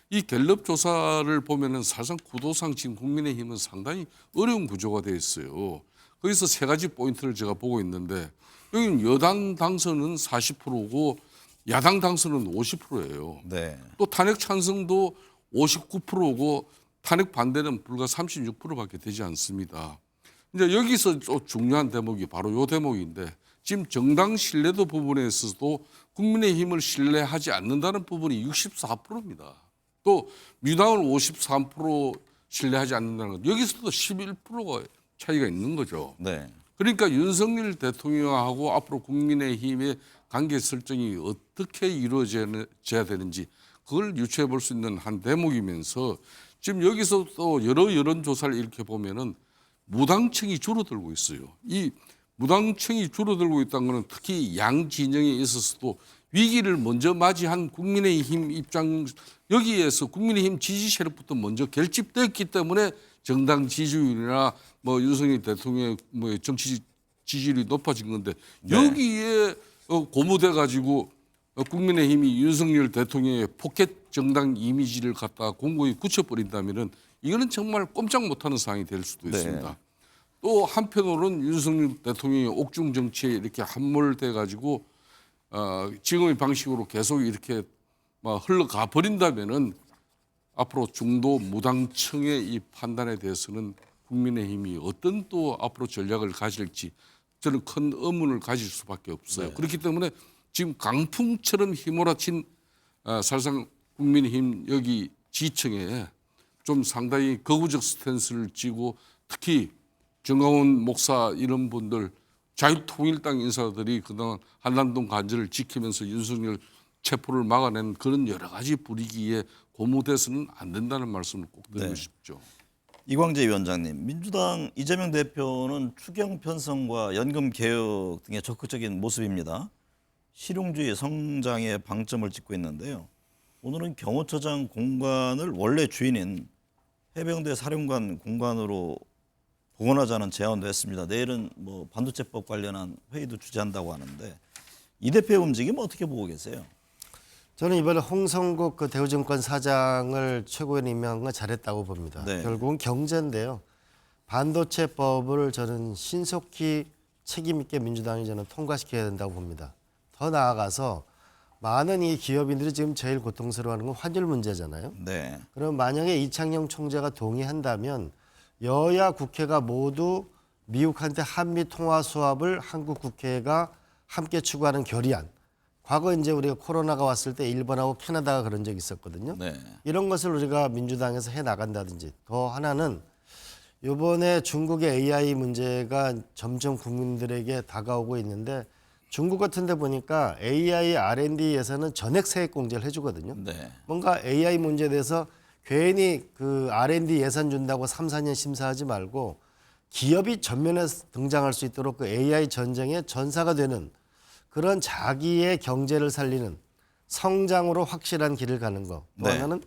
이 갤럽 조사를 보면은 사실상 구도상 지금 국민의힘은 상당히 어려운 구조가 돼 있어요. 거기서 세 가지 포인트를 제가 보고 있는데, 여기는 여당 당선은 40%고 야당 당선은 50%예요. 네. 또 탄핵 찬성도 59%고 탄핵 반대는 불과 36%밖에 되지 않습니다. 이제 여기서 또 중요한 대목이 바로 이 대목인데, 지금 정당 신뢰도 부분에 있어서도 국민의힘을 신뢰하지 않는다는 부분이 64%입니다. 또 민주당을 53% 신뢰하지 않는다는 것, 여기서도 11%가 차이가 있는 거죠. 네. 그러니까 윤석열 대통령하고 앞으로 국민의힘의 관계 설정이 어떻게 이루어져야 되는지 그걸 유추해 볼 수 있는 한 대목이면서, 지금 여기서 또 여러 여론조사를 이렇게 보면은 무당층이 줄어들고 있어요. 이 무당층이 줄어들고 있다는 것은 특히 양 진영에 있어서도 위기를 먼저 맞이한 국민의힘 입장 여기에서 국민의힘 지지 세력부터 먼저 결집됐기 때문에 정당 지지율이나 뭐 윤석열 대통령의 뭐 정치 지지율이 높아진 건데 여기에 고무돼 가지고 국민의힘이 윤석열 대통령의 포켓 정당 이미지를 갖다 공고히 굳혀버린다면은 이거는 정말 꼼짝 못하는 상황이 될 수도 네. 있습니다. 또 한편으로는 윤석열 대통령의 옥중 정치에 이렇게 함몰돼 가지고 지금의 방식으로 계속 이렇게 막 흘러가 버린다면은 앞으로 중도 무당층의 이 판단에 대해서는 국민의힘이 어떤 또 앞으로 전략을 가질지 저는 큰 의문을 가질 수밖에 없어요. 그렇기 때문에 지금 강풍처럼 휘몰아친 사실상 국민의힘 여기 지층에 좀 상당히 거구적 스탠스를 쥐고 특히 정강훈 목사 이런 분들 자유통일당 인사들이 그동안 한남동 간절을 지키면서 윤석열 체포를 막아낸 그런 여러 가지 분위기에 고무돼서는 안 된다는 말씀을 꼭 드리고 네. 싶죠. 이광재 위원장님, 민주당 이재명 대표는 추경 편성과 연금 개혁 등의 적극적인 모습입니다. 실용주의 성장에 방점을 찍고 있는데요. 오늘은 경호처장 공간을 원래 주인인 해병대 사령관 공간으로 복원하자는 제안도 했습니다. 내일은 뭐 반도체법 관련한 회의도 주재한다고 하는데 이 대표의 움직임 어떻게 보고 계세요? 저는 이번에 홍성국 그 대우증권 사장을 최고위원 임명한 건 잘했다고 봅니다. 네. 결국은 경제인데요. 반도체법을 저는 신속히 책임 있게 민주당이 저는 통과시켜야 된다고 봅니다. 더 나아가서 많은 이 기업인들이 지금 제일 고통스러워하는 건 환율 문제잖아요. 네. 그럼 만약에 이창용 총재가 동의한다면 여야 국회가 모두 미국한테 한미 통화 수합을 한국 국회가 함께 추구하는 결의안. 과거 이제 우리가 코로나가 왔을 때 일본하고 캐나다가 그런 적이 있었거든요. 네. 이런 것을 우리가 민주당에서 해 나간다든지 더 하나는 이번에 중국의 AI 문제가 점점 국민들에게 다가오고 있는데 중국 같은 데 보니까 AI R&D 예산은 전액 세액 공제를 해주거든요. 네. 뭔가 AI 문제에 대해서 괜히 그 R&D 예산 준다고 3, 4년 심사하지 말고 기업이 전면에 등장할 수 있도록 그 AI 전쟁의 전사가 되는 그런 자기의 경제를 살리는 성장으로 확실한 길을 가는 거. 또 네. 하나는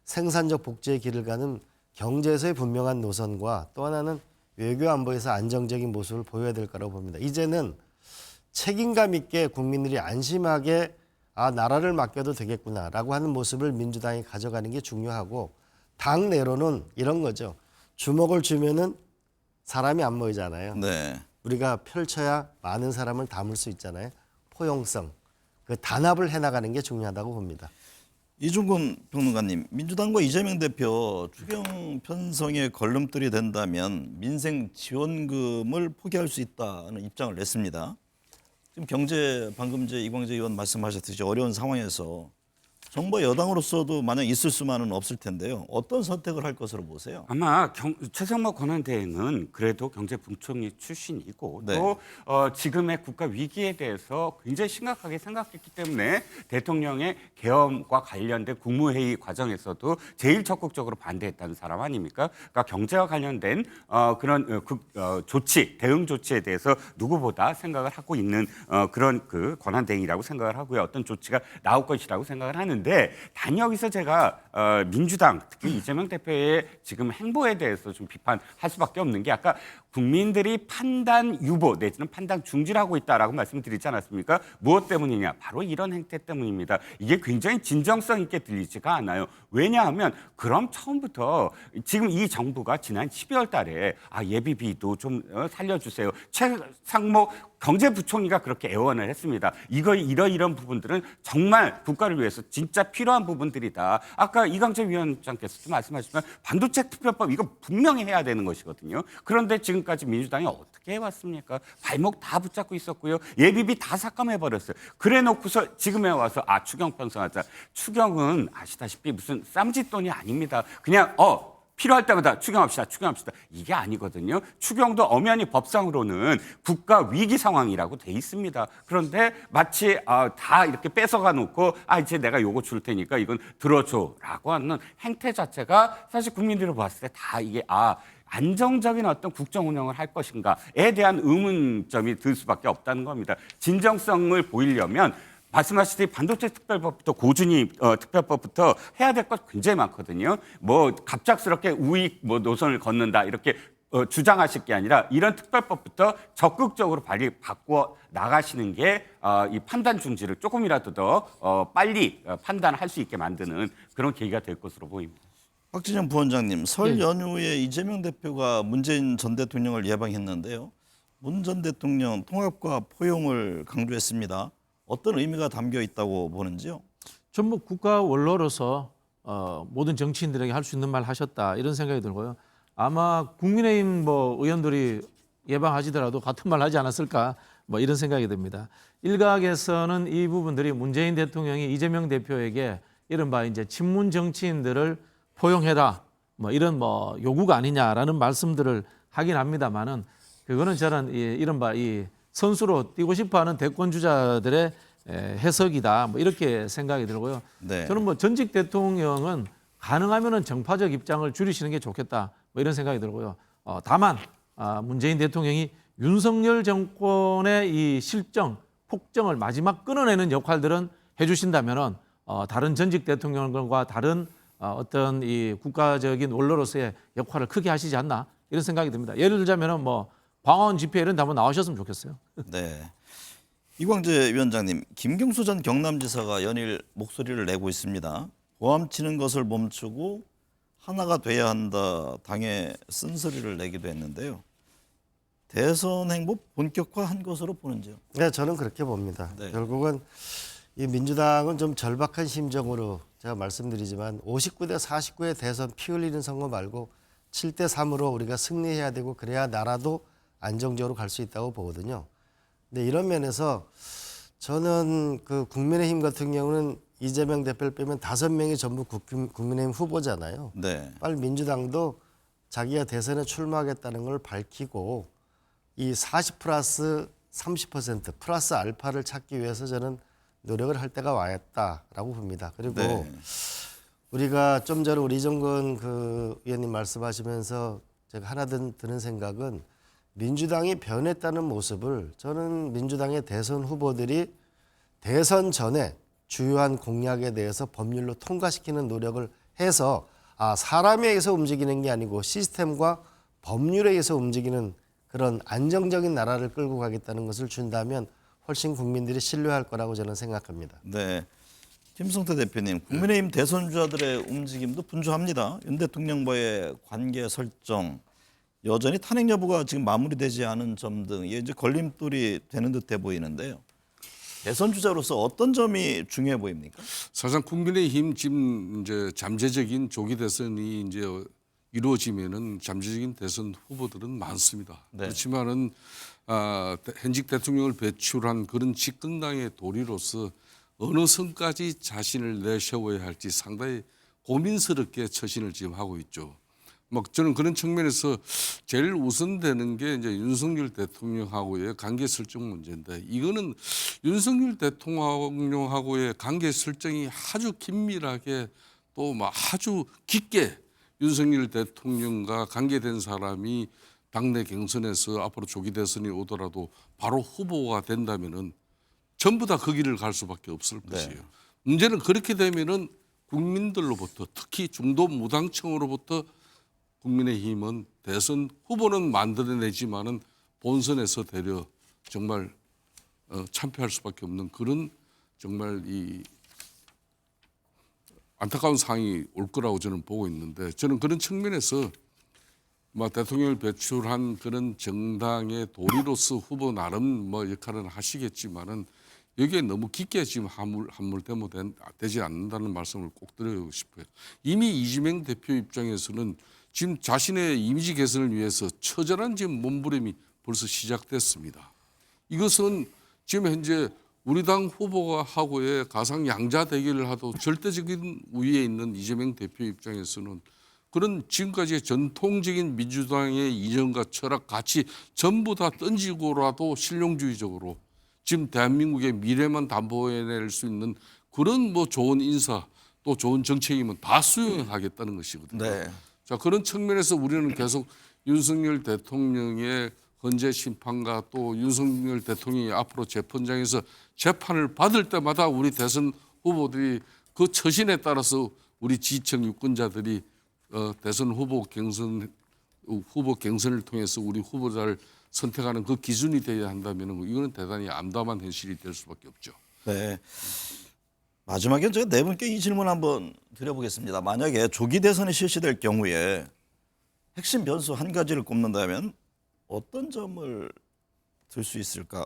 생산적 복지의 길을 가는 경제에서의 분명한 노선과 또 하나는 외교 안보에서 안정적인 모습을 보여야 될 거라고 봅니다. 이제는 책임감 있게 국민들이 안심하게 아 나라를 맡겨도 되겠구나라고 하는 모습을 민주당이 가져가는 게 중요하고 당 내로는 이런 거죠. 주먹을 주면은 사람이 안 모이잖아요. 네. 우리가 펼쳐야 많은 사람을 담을 수 있잖아요. 포용성, 그 단합을 해나가는 게 중요하다고 봅니다. 이중근 평론가님, 민주당과 이재명 대표 추경 편성에 걸림돌이 된다면 민생 지원금을 포기할 수 있다는 입장을 냈습니다. 지금 경제 방금 이광재 의원 말씀하셨듯이 어려운 상황에서 정부 여당으로서도 만약 있을 수만은 없을 텐데요. 어떤 선택을 할 것으로 보세요? 아마 최상목 권한대행은 그래도 경제부총리 출신이고 네. 또 지금의 국가 위기에 대해서 굉장히 심각하게 생각했기 때문에 대통령의 계엄과 관련된 국무회의 과정에서도 제일 적극적으로 반대했다는 사람 아닙니까? 그러니까 경제와 관련된 그런 조치, 대응 조치에 대해서 누구보다 생각을 하고 있는 그런 그 권한대행이라고 생각을 하고요. 어떤 조치가 나올 것이라고 생각을 하는데 단 여기서 제가 민주당 특히 이재명 대표의 지금 행보에 대해서 좀 비판할 수밖에 없는 게 아까 국민들이 판단 유보 내지는 판단 중지하고 있다라고 말씀드리지 않았습니까? 무엇 때문이냐? 바로 이런 행태 때문입니다. 이게 굉장히 진정성 있게 들리지가 않아요. 왜냐하면 그럼 처음부터 지금 이 정부가 지난 12월 달에 예비비도 좀 살려주세요. 최상목 경제부총리가 그렇게 애원을 했습니다. 이런 부분들은 정말 국가를 위해서 진짜 필요한 부분들이다. 아까 이광재 위원장께서도 말씀하시면 반도체 특별법 이거 분명히 해야 되는 것이거든요. 그런데 지금까지 민주당이 어떻게 해왔습니까? 발목 다 붙잡고 있었고요. 예비비 다 삭감해버렸어요. 그래놓고서 지금에 와서 추경 편성하자. 추경은 아시다시피 무슨 쌈짓돈이 아닙니다. 그냥 필요할 때마다 추경합시다. 이게 아니거든요. 추경도 엄연히 법상으로는 국가 위기 상황이라고 돼 있습니다. 그런데 마치 다 이렇게 뺏어가 놓고 이제 내가 요거 줄 테니까 이건 들어줘라고 하는 행태 자체가 사실 국민들이 봤을 때 다 이게 안정적인 어떤 국정 운영을 할 것인가에 대한 의문점이 들 수밖에 없다는 겁니다. 진정성을 보이려면 말씀하시듯이 반도체 특별법부터 고준위 특별법부터 해야 될 것 굉장히 많거든요. 뭐 갑작스럽게 우익 뭐 노선을 걷는다 이렇게 주장하실 게 아니라 이런 특별법부터 적극적으로 바꾸어 나가시는 게 이 판단 중지를 조금이라도 더 빨리 판단할 수 있게 만드는 그런 계기가 될 것으로 보입니다. 박진영 부원장님, 설 예. 연휴에 이재명 대표가 문재인 전 대통령을 예방했는데요. 문 전 대통령 통합과 포용을 강조했습니다. 어떤 의미가 담겨 있다고 보는지요? 전부 국가 원로로서 모든 정치인들에게 할 수 있는 말 하셨다 이런 생각이 들고요. 아마 국민의힘 뭐 의원들이 예방하시더라도 같은 말 하지 않았을까 뭐 이런 생각이 듭니다. 일각에서는 이 부분들이 문재인 대통령이 이재명 대표에게 이른바 이제 친문 정치인들을 포용해라 뭐 이런 뭐 요구가 아니냐라는 말씀들을 하긴 합니다만은 그거는 저는 이른바 이 선수로 뛰고 싶어하는 대권 주자들의 해석이다 뭐 이렇게 생각이 들고요. 네. 저는 뭐 전직 대통령은 가능하면은 정파적 입장을 줄이시는 게 좋겠다 뭐 이런 생각이 들고요. 다만 문재인 대통령이 윤석열 정권의 이 실정, 폭정을 마지막 끊어내는 역할들은 해주신다면은 다른 전직 대통령과 다른 어떤 이 국가적인 원로로서의 역할을 크게 하시지 않나 이런 생각이 듭니다. 예를 들자면은 뭐 광화문 집회 이런 데 한번 나오셨으면 좋겠어요. 네. 이광재 위원장님, 김경수 전 경남지사가 연일 목소리를 내고 있습니다. 고함치는 것을 멈추고 하나가 돼야 한다 당에 쓴소리를 내기도 했는데요. 대선 행보 본격화한 것으로 보는지요? 네, 저는 그렇게 봅니다. 네. 결국은 이 민주당은 좀 절박한 심정으로 제가 말씀드리지만 59대 49의 대선 피 흘리는 선거 말고 7대 3으로 우리가 승리해야 되고 그래야 나라도 안정적으로 갈 수 있다고 보거든요. 근데 이런 면에서 저는 그 국민의힘 같은 경우는 이재명 대표를 빼면 5명이 전부 국민의힘 후보잖아요. 네. 빨리 민주당도 자기가 대선에 출마하겠다는 걸 밝히고 이 40 플러스 30% 플러스 알파를 찾기 위해서 저는 노력을 할 때가 왔다라고 봅니다. 그리고 네. 우리가 좀 전에 우리 이정근 그 위원님 말씀하시면서 제가 하나 드는 생각은 민주당이 변했다는 모습을 저는 민주당의 대선 후보들이 대선 전에 주요한 공약에 대해서 법률로 통과시키는 노력을 해서 사람에 의해서 움직이는 게 아니고 시스템과 법률에 의해서 움직이는 그런 안정적인 나라를 끌고 가겠다는 것을 준다면 훨씬 국민들이 신뢰할 거라고 저는 생각합니다. 네. 김성태 대표님, 국민의힘 대선 주자들의 움직임도 분주합니다. 윤 대통령과의 관계 설정, 여전히 탄핵 여부가 지금 마무리되지 않은 점 등 이게 이제 걸림돌이 되는 듯해 보이는데요. 대선 주자로서 어떤 점이 중요해 보입니까? 사실상 국민의힘 지금 이제 잠재적인 조기 대선이 이제 이루어지면은 잠재적인 대선 후보들은 많습니다. 네. 그렇지만은 현직 대통령을 배출한 그런 집권당의 도리로서 어느 선까지 자신을 내세워야 할지 상당히 고민스럽게 처신을 지금 하고 있죠. 막 저는 그런 측면에서 제일 우선되는 게 이제 윤석열 대통령하고의 관계 설정 문제인데 이거는 윤석열 대통령하고의 관계 설정이 아주 긴밀하게 또 막 아주 깊게 윤석열 대통령과 관계된 사람이 당내 경선에서 앞으로 조기 대선이 오더라도 바로 후보가 된다면은 전부 다 그 길을 갈 수밖에 없을 것이에요. 문제는 그렇게 되면은 국민들로부터 특히 중도 무당층으로부터 국민의힘은 대선 후보는 만들어내지만은 본선에서 되려 정말 참패할 수밖에 없는 그런 정말 이 안타까운 상황이 올 거라고 저는 보고 있는데 저는 그런 측면에서 대통령을 배출한 그런 정당의 도리로서 후보 나름 역할은 하시겠지만은 여기에 너무 깊게 지금 함몰되지 않는다는 말씀을 꼭 드리고 싶어요. 이미 이재명 대표 입장에서는 지금 자신의 이미지 개선을 위해서 처절한 지금 몸부림이 벌써 시작됐습니다. 이것은 지금 현재 우리 당 후보가 하고의 가상 양자 대결을 하도 절대적인 우위에 있는 이재명 대표 입장에서는 그런 지금까지의 전통적인 민주당의 이념과 철학, 가치 전부 다 던지고라도 실용주의적으로 지금 대한민국의 미래만 담보해낼 수 있는 그런 좋은 인사 또 좋은 정책이면 다 수용하겠다는 것이거든요. 네. 자, 그런 측면에서 우리는 계속 윤석열 대통령의 헌재 심판과 또 윤석열 대통령이 앞으로 재판장에서 재판을 받을 때마다 우리 대선 후보들이 그 처신에 따라서 우리 지지층 유권자들이 대선 후보 경선을 통해서 우리 후보자를 선택하는 그 기준이 되어야 한다면 이거는 대단히 암담한 현실이 될 수밖에 없죠. 네. 마지막에 제가 네 분께 이 질문 한번 드려보겠습니다. 만약에 조기 대선이 실시될 경우에 핵심 변수 한 가지를 꼽는다면 어떤 점을 들 수 있을까?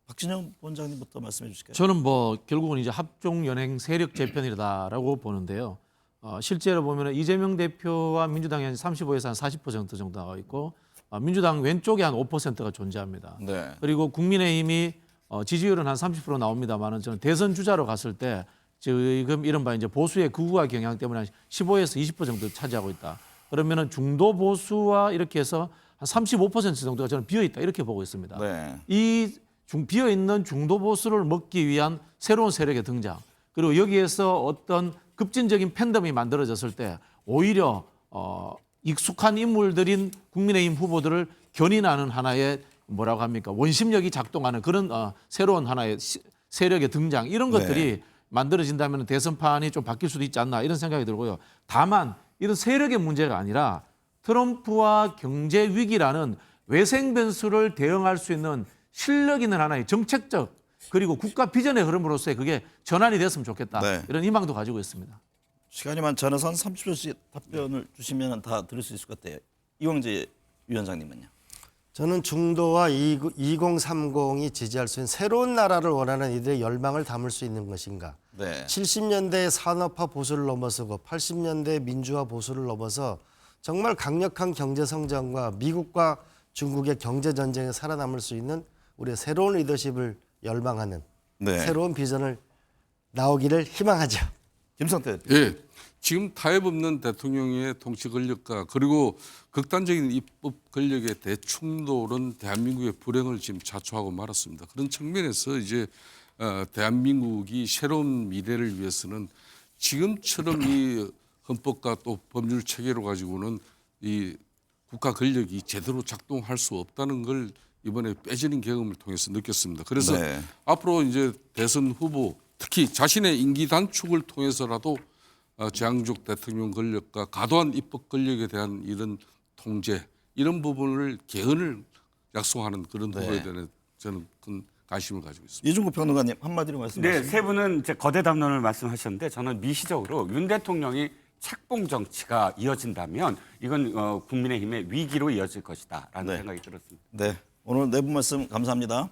박진영 본장님부터 말씀해 주실까요? 저는 뭐 결국은 이제 합종 연행 세력 재편이다라고 보는데요. 실제로 보면 이재명 대표와 민주당이 한 35에서 한 40% 정도 나와 있고 민주당 왼쪽에 한 5%가 존재합니다. 네. 그리고 국민의힘이 지지율은 한 30% 나옵니다만은 저는 대선 주자로 갔을 때 지금 이른바 이제 보수의 극우화 경향 때문에 한 15에서 20% 정도 차지하고 있다. 그러면은 중도 보수와 이렇게 해서 한 35% 정도가 저는 비어 있다 이렇게 보고 있습니다. 네. 이 비어 있는 중도 보수를 먹기 위한 새로운 세력의 등장 그리고 여기에서 어떤 급진적인 팬덤이 만들어졌을 때 오히려 익숙한 인물들인 국민의힘 후보들을 견인하는 하나의 뭐라고 합니까 원심력이 작동하는 그런 새로운 하나의 세력의 등장 이런 것들이 만들어진다면 대선판이 좀 바뀔 수도 있지 않나 이런 생각이 들고요. 다만 이런 세력의 문제가 아니라 트럼프와 경제 위기라는 외생 변수를 대응할 수 있는 실력 있는 하나의 정책적 그리고 국가 비전의 흐름으로서의 그게 전환이 됐으면 좋겠다. 네. 이런 희망도 가지고 있습니다. 시간이 많지 않아서 한 30초씩 답변을 주시면 다 들을 수 있을 것 같아요. 이광재 위원장님은요? 저는 중도와 2030이 지지할 수 있는 새로운 나라를 원하는 이들의 열망을 담을 수 있는 것인가. 네. 70년대 산업화 보수를 넘어서고 80년대 민주화 보수를 넘어서 정말 강력한 경제 성장과 미국과 중국의 경제 전쟁에 살아남을 수 있는 우리의 새로운 리더십을 열망하는 네. 새로운 비전을 나오기를 희망하죠. 김성태. 예, 지금 타협 없는 대통령의 통치 권력과 그리고 극단적인 입법 권력의 대충돌은 대한민국의 불행을 지금 자초하고 말았습니다. 그런 측면에서 이제 대한민국이 새로운 미래를 위해서는 지금처럼 이 헌법과 또 법률 체계로 가지고는 이 국가 권력이 제대로 작동할 수 없다는 걸 이번에 빼지는 경험을 통해서 느꼈습니다. 그래서 네. 앞으로 이제 대선 후보 특히 자신의 임기 단축을 통해서라도 재앙족 대통령 권력과 과도한 입법 권력에 대한 이런 통제 이런 부분을 개헌을 약속하는 그런 후보에 대한 저는 큰 관심을 가지고 있습니다. 이중구 평론가님 한마디로 말씀하시죠. 네, 세 분은 이제 거대 담론을 말씀하셨는데 저는 미시적으로 윤 대통령이 책봉 정치가 이어진다면 이건 국민의힘의 위기로 이어질 것이다라는 네. 생각이 들었습니다. 네. 오늘 네 분 말씀 감사합니다.